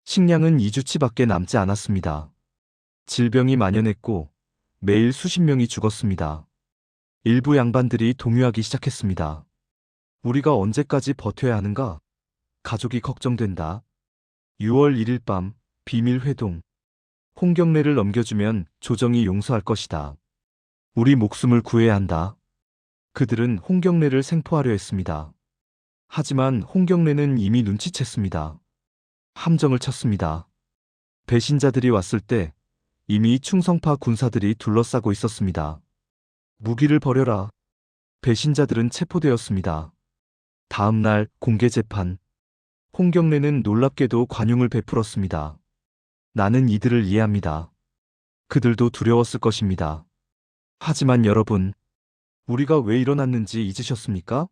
식량은 2주치밖에 남지 않았습니다. 질병이 만연했고 매일 수십 명이 죽었습니다. 일부 양반들이 동요하기 시작했습니다. 우리가 언제까지 버텨야 하는가? 가족이 걱정된다. 6월 1일 밤 비밀 회동. 홍경래를 넘겨주면 조정이 용서할 것이다. 우리 목숨을 구해야 한다. 그들은 홍경래를 생포하려 했습니다. 하지만 홍경래는 이미 눈치챘습니다. 함정을 쳤습니다. 배신자들이 왔을 때 이미 충성파 군사들이 둘러싸고 있었습니다. 무기를 버려라. 배신자들은 체포되었습니다. 다음 날 공개 재판. 홍경래는 놀랍게도 관용을 베풀었습니다. 나는 이들을 이해합니다. 그들도 두려웠을 것입니다. 하지만 여러분, 우리가 왜 일어났는지 잊으셨습니까?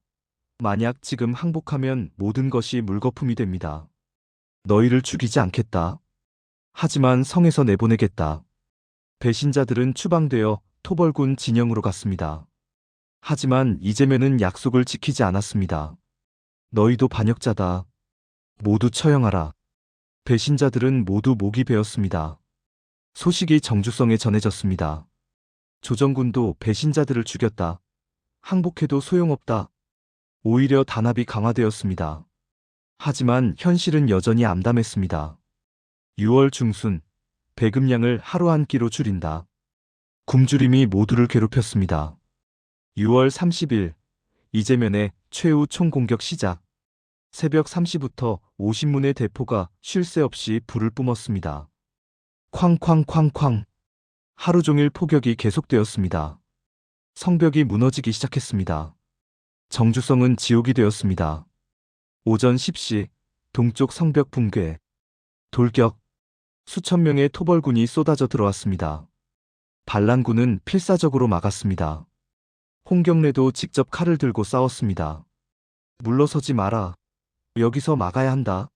만약 지금 항복하면 모든 것이 물거품이 됩니다. 너희를 죽이지 않겠다. 하지만 성에서 내보내겠다. 배신자들은 추방되어 토벌군 진영으로 갔습니다. 하지만 이재면은 약속을 지키지 않았습니다. 너희도 반역자다. 모두 처형하라. 배신자들은 모두 목이 베었습니다. 소식이 정주성에 전해졌습니다. 조정군도 배신자들을 죽였다. 항복해도 소용없다. 오히려 단합이 강화되었습니다. 하지만 현실은 여전히 암담했습니다. 6월 중순, 배급량을 하루 한 끼로 줄인다. 굶주림이 모두를 괴롭혔습니다. 6월 30일, 이재면의 최후 총공격 시작. 새벽 3시부터 50문의 대포가 쉴 새 없이 불을 뿜었습니다. 쾅쾅쾅쾅. 하루 종일 포격이 계속되었습니다. 성벽이 무너지기 시작했습니다. 정주성은 지옥이 되었습니다. 오전 10시, 동쪽 성벽 붕괴. 돌격. 수천 명의 토벌군이 쏟아져 들어왔습니다. 반란군은 필사적으로 막았습니다. 홍경래도 직접 칼을 들고 싸웠습니다. 물러서지 마라. 여기서 막아야 한다.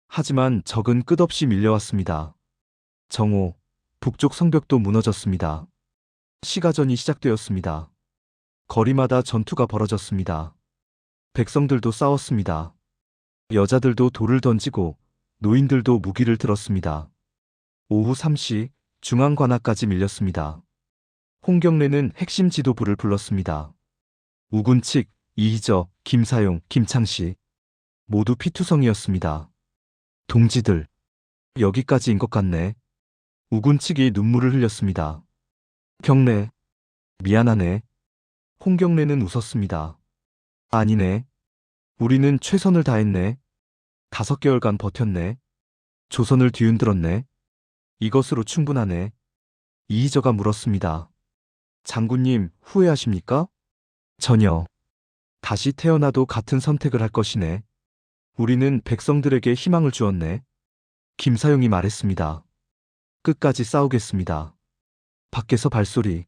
하지만 적은 끝없이 밀려왔습니다. 정오, 북쪽 성벽도 무너졌습니다. 시가전이 시작되었습니다. 거리마다 전투가 벌어졌습니다. 백성들도 싸웠습니다. 여자들도 돌을 던지고 노인들도 무기를 들었습니다. 오후 3시 중앙관악까지 밀렸습니다. 홍경래는 핵심 지도부를 불렀습니다. 우군칙, 이희저, 김사용, 김창시 모두 피투성이었습니다. 동지들, 여기까지인 것 같네. 우군칙이 눈물을 흘렸습니다. 경래, 미안하네. 홍경래는 웃었습니다. 아니네. 우리는 최선을 다했네. 5개월간 버텼네. 조선을 뒤흔들었네. 이것으로 충분하네. 이희저가 물었습니다. 장군님, 후회하십니까? 전혀. 다시 태어나도 같은 선택을 할 것이네. 우리는 백성들에게 희망을 주었네. 김사용이 말했습니다. 끝까지 싸우겠습니다. 밖에서 발소리.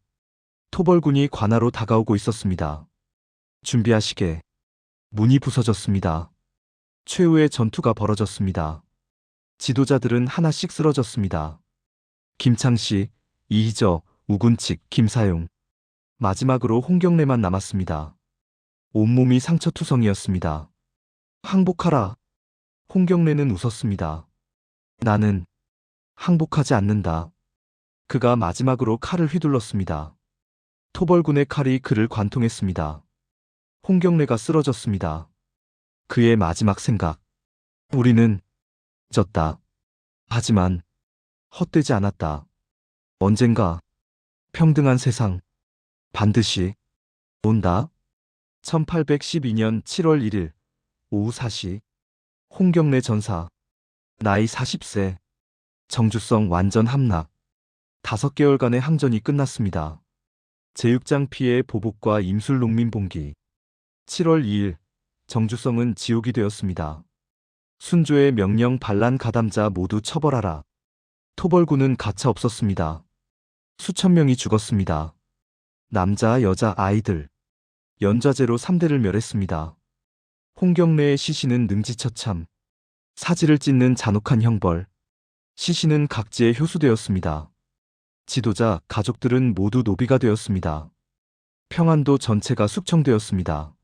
토벌군이 관하로 다가오고 있었습니다. 준비하시게. 문이 부서졌습니다. 최후의 전투가 벌어졌습니다. 지도자들은 하나씩 쓰러졌습니다. 김창시, 이희저, 우군칙, 김사용. 마지막으로 홍경래만 남았습니다. 온몸이 상처투성이었습니다. 항복하라. 홍경래는 웃었습니다. 나는 항복하지 않는다. 그가 마지막으로 칼을 휘둘렀습니다. 토벌군의 칼이 그를 관통했습니다. 홍경래가 쓰러졌습니다. 그의 마지막 생각. 우리는 졌다. 하지만 헛되지 않았다. 언젠가 평등한 세상 반드시 온다. 1812년 7월 1일 오후 4시 홍경래 전사 나이 40세 정주성 완전 함락 5개월간의 항전이 끝났습니다. 제육장 피해 보복과 임술 농민 봉기 7월 2일 정주성은 지옥이 되었습니다. 순조의 명령 반란 가담자 모두 처벌하라. 토벌군은 가차 없었습니다. 수천 명이 죽었습니다. 남자, 여자, 아이들. 연좌제로 3대를 멸했습니다. 홍경래의 시신은 능지처참. 사지를 찢는 잔혹한 형벌. 시신은 각지에 효수되었습니다. 지도자, 가족들은 모두 노비가 되었습니다. 평안도 전체가 숙청되었습니다.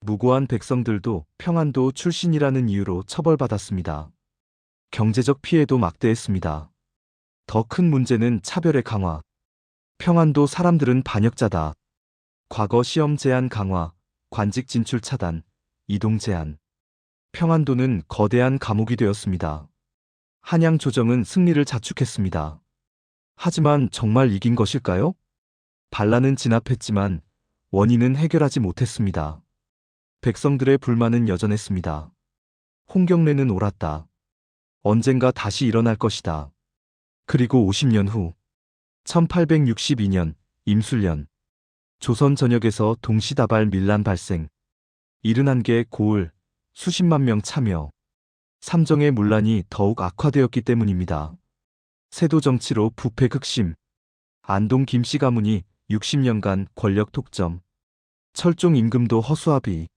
무고한 백성들도 평안도 출신이라는 이유로 처벌받았습니다. 경제적 피해도 막대했습니다. 더 큰 문제는 차별의 강화. 평안도 사람들은 반역자다. 과거 시험 제한 강화, 관직 진출 차단, 이동 제한. 평안도는 거대한 감옥이 되었습니다. 한양 조정은 승리를 자축했습니다. 하지만 정말 이긴 것일까요? 반란은 진압했지만 원인은 해결하지 못했습니다. 백성들의 불만은 여전했습니다. 홍경래는 옳았다. 언젠가 다시 일어날 것이다. 그리고 50년 후 1862년 임술년 조선 전역에서 동시다발 밀란 발생 71개 고을 수십만 명 참여 삼정의 문란이 더욱 악화되었기 때문입니다. 세도 정치로 부패 극심 안동 김씨 가문이 60년간 권력 독점 철종 임금도 허수아비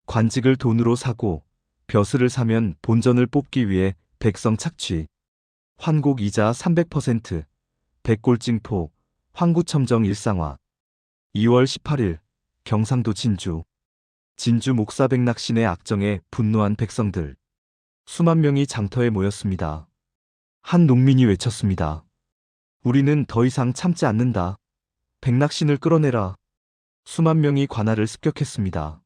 관직을 돈으로 사고 벼슬을 사면 본전을 뽑기 위해 백성 착취 환곡 이자 300% 백골징포 황구첨정 일상화 2월 18일 경상도 진주 목사백낙신의 악정에 분노한 백성들 수만 명이 장터에 모였습니다. 한 농민이 외쳤습니다. 우리는 더 이상 참지 않는다. 백낙신을 끌어내라. 수만 명이 관할을 습격했습니다.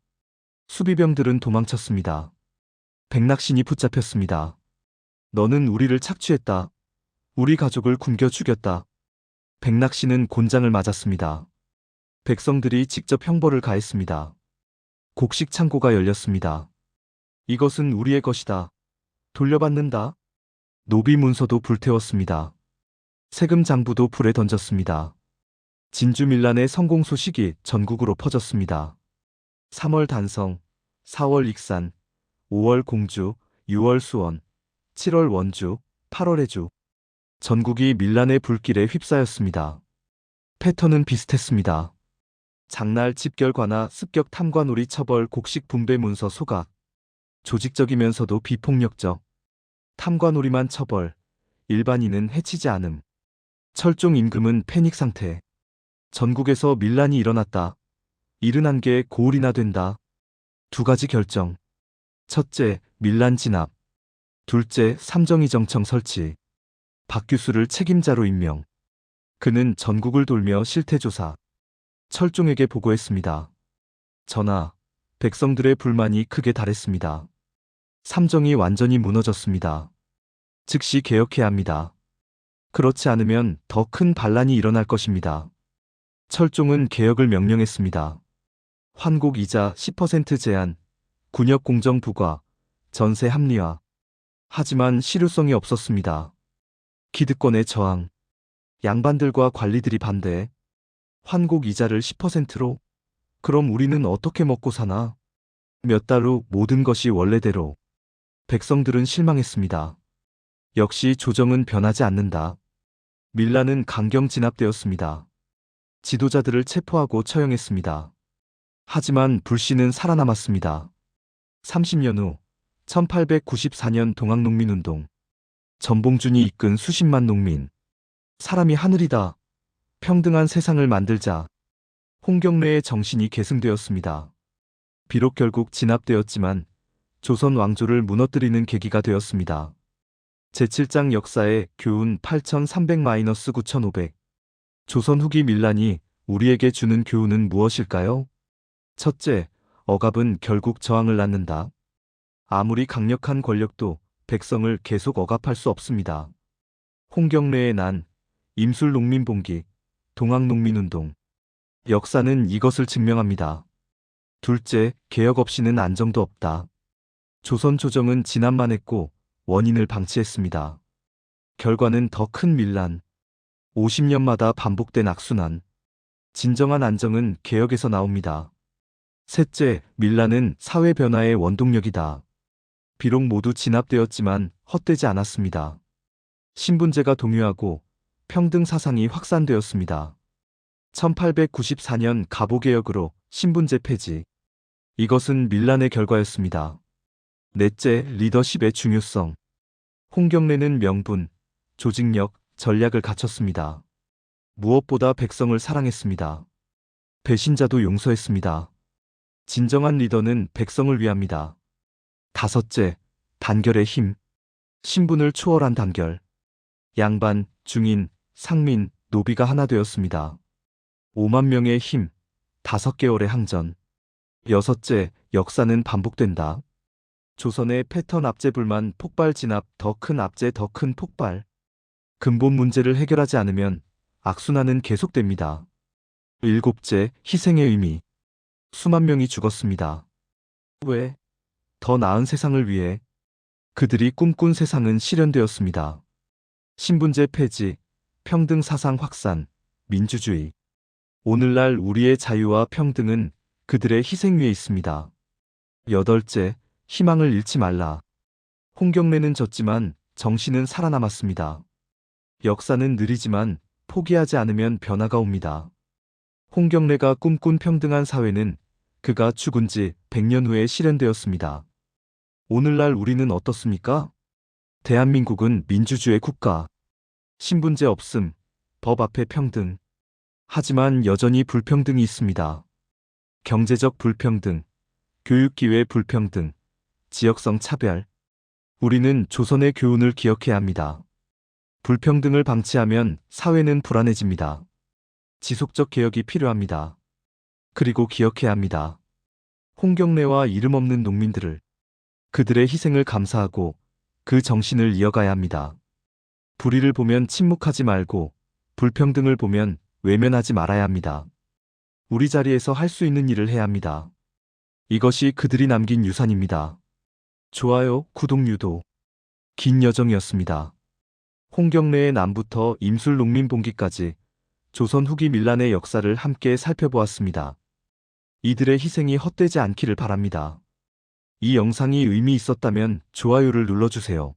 수비병들은 도망쳤습니다. 백낙신이 붙잡혔습니다. 너는 우리를 착취했다. 우리 가족을 굶겨 죽였다. 백낙신은 곤장을 맞았습니다. 백성들이 직접 형벌을 가했습니다. 곡식 창고가 열렸습니다. 이것은 우리의 것이다. 돌려받는다. 노비 문서도 불태웠습니다. 세금 장부도 불에 던졌습니다. 진주 밀란의 성공 소식이 전국으로 퍼졌습니다. 3월 단성, 4월 익산, 5월 공주, 6월 수원, 7월 원주, 8월 해주. 전국이 밀란의 불길에 휩싸였습니다. 패턴은 비슷했습니다. 장날 집결 관하 습격 탐관오리 처벌 곡식 분배 문서 소각. 조직적이면서도 비폭력적. 탐관오리만 처벌. 일반인은 해치지 않음. 철종 임금은 패닉 상태. 전국에서 밀란이 일어났다. 71개 고을이나 된다. 두 가지 결정. 첫째, 밀란 진압. 둘째, 삼정의정청 설치. 박 교수를 책임자로 임명. 그는 전국을 돌며 실태조사. 철종에게 보고했습니다. 전하, 백성들의 불만이 크게 달했습니다. 삼정이 완전히 무너졌습니다. 즉시 개혁해야 합니다. 그렇지 않으면 더 큰 반란이 일어날 것입니다. 철종은 개혁을 명령했습니다. 환곡 이자 10% 제한, 군역 공정 부과, 전세 합리화. 하지만 실효성이 없었습니다. 기득권의 저항, 양반들과 관리들이 반대. 환곡 이자를 10%로? 그럼 우리는 어떻게 먹고 사나? 몇 달 후 모든 것이 원래대로. 백성들은 실망했습니다. 역시 조정은 변하지 않는다. 밀란은 강경 진압되었습니다. 지도자들을 체포하고 처형했습니다. 하지만 불씨는 살아남았습니다. 30년 후 1894년 동학농민운동. 전봉준이 이끈 수십만 농민. 사람이 하늘이다. 평등한 세상을 만들자. 홍경래의 정신이 계승되었습니다. 비록 결국 진압되었지만 조선 왕조를 무너뜨리는 계기가 되었습니다. 제7장 역사의 교훈 8300-9500. 조선 후기 밀란이 우리에게 주는 교훈은 무엇일까요? 첫째, 억압은 결국 저항을 낳는다. 아무리 강력한 권력도 백성을 계속 억압할 수 없습니다. 홍경래의 난, 임술농민봉기, 동학농민운동. 역사는 이것을 증명합니다. 둘째, 개혁 없이는 안정도 없다. 조선 조정은 진압만 했고 원인을 방치했습니다. 결과는 더 큰 밀란. 50년마다 반복된 악순환. 진정한 안정은 개혁에서 나옵니다. 셋째, 밀란은 사회 변화의 원동력이다. 비록 모두 진압되었지만 헛되지 않았습니다. 신분제가 동요하고 평등 사상이 확산되었습니다. 1894년 가보개혁으로 신분제 폐지. 이것은 밀란의 결과였습니다. 넷째, 리더십의 중요성. 홍경래는 명분, 조직력, 전략을 갖췄습니다. 무엇보다 백성을 사랑했습니다. 배신자도 용서했습니다. 진정한 리더는 백성을 위합니다. 다섯째, 단결의 힘. 신분을 초월한 단결. 양반, 중인, 상민, 노비가 하나 되었습니다. 5만 명의 힘, 5개월의 항전. 여섯째, 역사는 반복된다. 조선의 패턴 압제 불만 폭발 진압, 더 큰 압제, 더 큰 폭발. 근본 문제를 해결하지 않으면 악순환은 계속됩니다. 일곱째, 희생의 의미. 수만 명이 죽었습니다. 왜? 더 나은 세상을 위해. 그들이 꿈꾼 세상은 실현되었습니다. 신분제 폐지, 평등 사상 확산, 민주주의. 오늘날 우리의 자유와 평등은 그들의 희생 위에 있습니다. 여덟째, 희망을 잃지 말라. 홍경래는 졌지만 정신은 살아남았습니다. 역사는 느리지만 포기하지 않으면 변화가 옵니다. 홍경래가 꿈꾼 평등한 사회는 그가 죽은 지 100년 후에 실현되었습니다. 오늘날 우리는 어떻습니까? 대한민국은 민주주의 국가. 신분제 없음, 법 앞에 평등. 하지만 여전히 불평등이 있습니다. 경제적 불평등, 교육기회 불평등, 지역성 차별. 우리는 조선의 교훈을 기억해야 합니다. 불평등을 방치하면 사회는 불안해집니다. 지속적 개혁이 필요합니다. 그리고 기억해야 합니다. 홍경래와 이름 없는 농민들을, 그들의 희생을 감사하고 그 정신을 이어가야 합니다. 불의를 보면 침묵하지 말고 불평등을 보면 외면하지 말아야 합니다. 우리 자리에서 할 수 있는 일을 해야 합니다. 이것이 그들이 남긴 유산입니다. 좋아요, 구독 유도. 긴 여정이었습니다. 홍경래의 난부터 임술농민봉기까지 조선 후기 밀란의 역사를 함께 살펴보았습니다. 이들의 희생이 헛되지 않기를 바랍니다. 이 영상이 의미 있었다면 좋아요를 눌러주세요.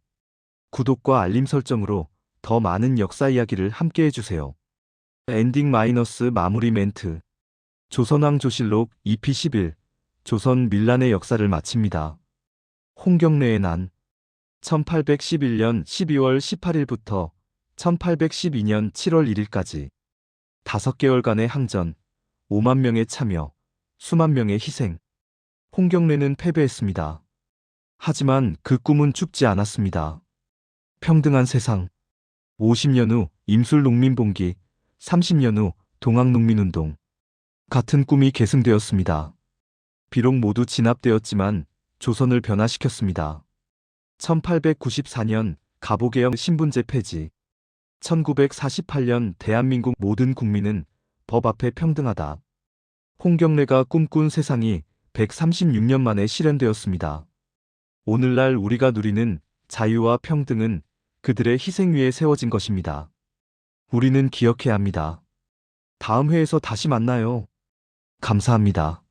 구독과 알림 설정으로 더 많은 역사 이야기를 함께 해주세요. 엔딩 마이너스 마무리 멘트. 조선왕조실록 EP11 조선 밀란의 역사를 마칩니다. 홍경래의 난 1811년 12월 18일부터 1812년 7월 1일까지 5개월간의 항전, 5만 명의 참여, 수만 명의 희생. 홍경래는 패배했습니다. 하지만 그 꿈은 죽지 않았습니다. 평등한 세상. 50년 후 임술농민봉기, 30년 후 동학농민운동. 같은 꿈이 계승되었습니다. 비록 모두 진압되었지만 조선을 변화시켰습니다. 1894년 갑오개혁 신분제 폐지. 1948년 대한민국 모든 국민은 법 앞에 평등하다. 홍경래가 꿈꾼 세상이 136년 만에 실현되었습니다. 오늘날 우리가 누리는 자유와 평등은 그들의 희생 위에 세워진 것입니다. 우리는 기억해야 합니다. 다음 회에서 다시 만나요. 감사합니다.